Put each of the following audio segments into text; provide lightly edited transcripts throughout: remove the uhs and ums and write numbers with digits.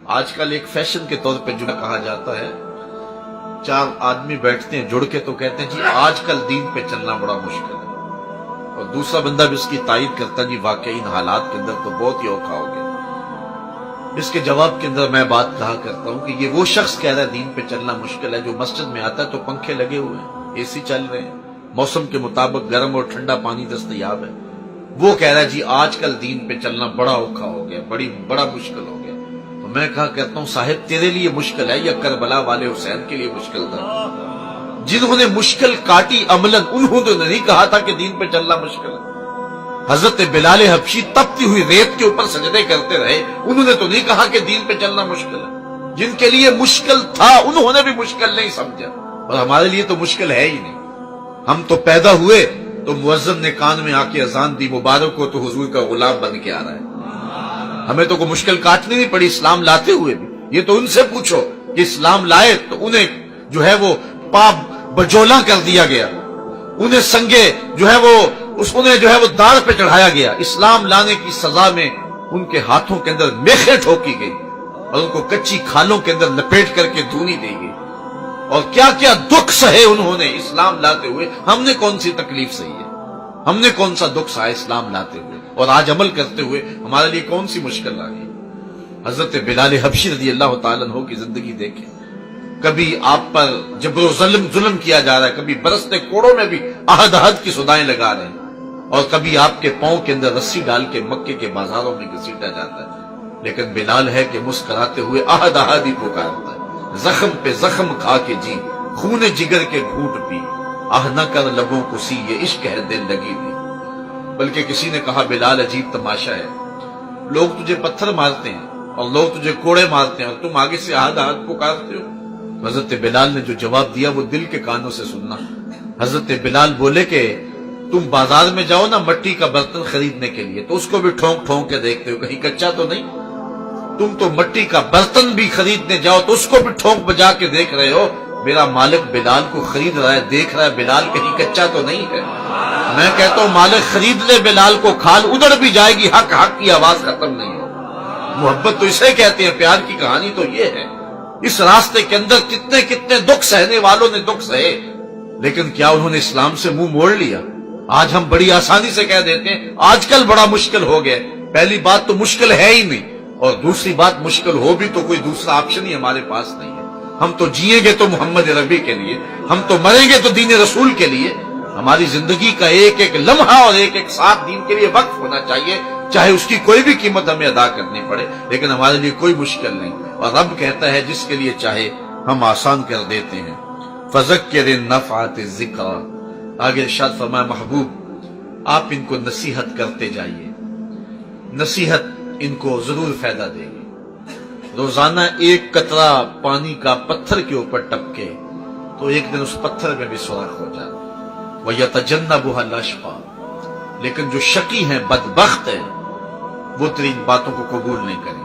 آج کل ایک فیشن کے طور پہ جو کہا جاتا ہے، چار آدمی بیٹھتے ہیں جڑ کے تو کہتے ہیں جی آج کل دین پہ چلنا بڑا مشکل ہے، اور دوسرا بندہ بھی اس کی تائید کرتا ہے جی واقعی ان حالات کے اندر تو بہت ہی اوکھا ہو گیا۔ اس کے جواب کے اندر میں بات کہا کرتا ہوں کہ یہ وہ شخص کہہ رہا ہے دین پہ چلنا مشکل ہے جو مسجد میں آتا ہے تو پنکھے لگے ہوئے ہیں، اے سی چل رہے ہیں، موسم کے مطابق گرم اور ٹھنڈا پانی دستیاب ہے، وہ کہہ رہا ہے جی آج کل دین پہ چلنا بڑا اوکھا ہو گیا، بڑا مشکل ہو گیا۔ تو میں کہا کرتا ہوں صاحب تیرے لیے مشکل ہے یا کربلا والے حسین کے لیے مشکل تھا؟ جنہوں نے مشکل کاٹی عملاً انہوں نے نہیں کہا تھا کہ دین پہ چلنا مشکل ہے۔ حضرت بلال حبشی تپتی ہوئی ریت کے اوپر سجدے کرتے رہے، انہوں نے تو نہیں کہا کہ دین پہ چلنا مشکل ہے۔ جن کے لیے مشکل تھا انہوں نے بھی مشکل نہیں سمجھا، اور ہمارے لیے تو مشکل ہے ہی نہیں۔ ہم تو پیدا ہوئے تو مؤذن نے کان میں آ کے اذان دی مبارک ہو تو حضور کا غلام بن کے آ رہا ہے۔ ہمیں تو کوئی مشکل کاٹنی نہیں پڑی اسلام لاتے ہوئے بھی۔ یہ تو ان سے پوچھو کہ اسلام لائے تو انہیں جو ہے وہ پاپ بجولا کر دیا گیا، انہیں سنگے جو ہے وہ انہیں جو ہے وہ دار پہ چڑھایا گیا، اسلام لانے کی سزا میں ان کے ہاتھوں کے اندر میخیں ٹھوکی گئی اور ان کو کچی کھالوں کے اندر لپیٹ کر کے دھونی دی گئی، اور کیا کیا دکھ سہے انہوں نے اسلام لاتے ہوئے۔ ہم نے کون سی تکلیف سہی ہے؟ ہم نے کون سا دکھ سہا اسلام لاتے ہوئے اور آج عمل کرتے ہوئے ہمارے لیے کون سی مشکل آ گئی؟ حضرت بلال حبشی رضی اللہ تعالیٰ عنہ کی زندگی دیکھیں، کبھی آپ پر جبر و ظلم کیا جا رہا ہے، کبھی برستے کوڑوں میں بھی عہد کی صدائیں لگا رہے ہیں، اور کبھی آپ کے پاؤں کے اندر رسی ڈال کے مکے کے بازاروں میں گھسیٹا جاتا ہے، لیکن بلال ہے کہ مسکراتے ہوئے عہد ہی پکارتا ہے، زخم پہ زخم کھا کے جی، خون جگر کے گھونٹ پی، آہ نہ کر لبوں کو سی یہ عشق ہے دل لگی بھی۔ بلکہ کسی نے کہا بلال عجیب تماشا ہے، لوگ تجھے پتھر مارتے ہیں اور لوگ تجھے کوڑے مارتے ہیں اور تم آگے سے عہد پکارتے ہو۔ حضرت بلال نے جو جواب دیا وہ دل کے کانوں سے سننا۔ حضرت بلال بولے کہ تم بازار میں جاؤ نا مٹی کا برتن خریدنے کے لیے تو اس کو بھی ٹھونک ٹھونک کے دیکھتے ہو کہیں کچا تو نہیں، تم تو مٹی کا برتن بھی خریدنے جاؤ تو اس کو بھی ٹھونک بجا کے دیکھ رہے ہو، میرا مالک بلال کو خرید رہا ہے، دیکھ رہا ہے بلال کہیں کچا تو نہیں ہے۔ میں کہتا ہوں مالک خرید لے بلال کو، کھال ادھر بھی جائے گی، حق کی آواز ختم نہیں ہو۔ محبت تو اسے کہتے ہیں، پیار کی کہانی تو یہ ہے۔ اس راستے کے اندر کتنے کتنے دکھ سہنے والوں نے دکھ سہے، لیکن کیا انہوں نے اسلام سے منہ موڑ لیا؟ آج ہم بڑی آسانی سے کہہ دیتے ہیں آج کل بڑا مشکل ہو گیا۔ پہلی بات تو مشکل ہے ہی نہیں، اور دوسری بات مشکل ہو بھی تو کوئی دوسرا آپشن ہی ہمارے پاس نہیں ہے۔ ہم تو جیئیں گے تو محمد ربی کے لیے، ہم تو مریں گے تو دین رسول کے لیے۔ ہماری زندگی کا ایک ایک لمحہ اور ایک ایک ساتھ دین کے لیے وقف ہونا چاہیے، چاہے اس کی کوئی بھی قیمت ہمیں ادا کرنی پڑے، لیکن ہمارے لیے کوئی مشکل نہیں۔ اور رب کہتا ہے جس کے لیے چاہے ہم آسان کر دیتے ہیں۔ فذکر نفعت الذکر، آگے ارشاد فرمایا محبوب آپ ان کو نصیحت کرتے جائیے، نصیحت ان کو ضرور فائدہ دے گی۔ روزانہ ایک قطرہ پانی کا پتھر کے اوپر ٹپکے تو ایک دن اس پتھر میں بھی سوراخ ہو جائے۔ وَيَتَجَنَّبُهَا الْأَشْقَى، لیکن جو شقی ہیں بدبخت ہیں وہ تیری ان باتوں کو قبول نہیں کریں گے۔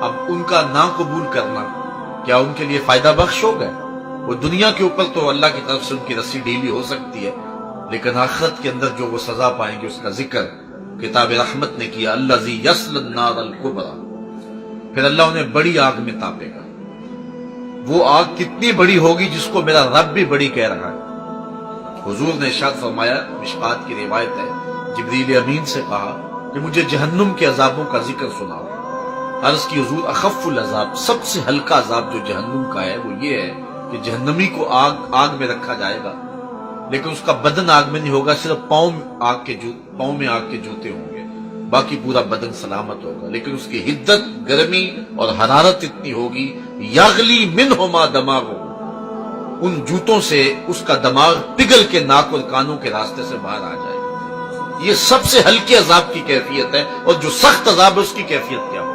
اب ان کا نہ قبول کرنا کیا ان کے لیے فائدہ بخش ہوگا؟ وہ دنیا کے اوپر تو اللہ کی طرف سے ان کی رسی ڈھیلی ہو سکتی ہے، لیکن آخرت کے اندر جو وہ سزا پائیں گے اس کا ذکر کتاب رحمت نے کیا، الذی یصلی النار الکبریٰ، پھر اللہ انہیں بڑی آگ میں تاپے گا۔ وہ آگ کتنی بڑی ہوگی جس کو میرا رب بھی بڑی کہہ رہا ہے۔ حضور نے ارشاد فرمایا، مشکات کی روایت ہے، جبریل امین سے کہا کہ مجھے جہنم کے عذابوں کا ذکر سناؤ۔ عرض کی حضور اخف العذاب، سب سے ہلکا عذاب جو جہنم کا ہے وہ یہ ہے کہ جہنمی کو آگ میں رکھا جائے گا، لیکن اس کا بدن آگ میں نہیں ہوگا، صرف پاؤں میں آگ کے جوتے ہوں گے، باقی پورا بدن سلامت ہوگا، لیکن اس کی حدت، گرمی اور حرارت اتنی ہوگی، یغلی منہما دماغہ، ان جوتوں سے اس کا دماغ پگھل کے ناک اور کانوں کے راستے سے باہر آ جائے گا۔ یہ سب سے ہلکے عذاب کی کیفیت ہے، اور جو سخت عذاب ہے اس کی کیفیت کیا ہے؟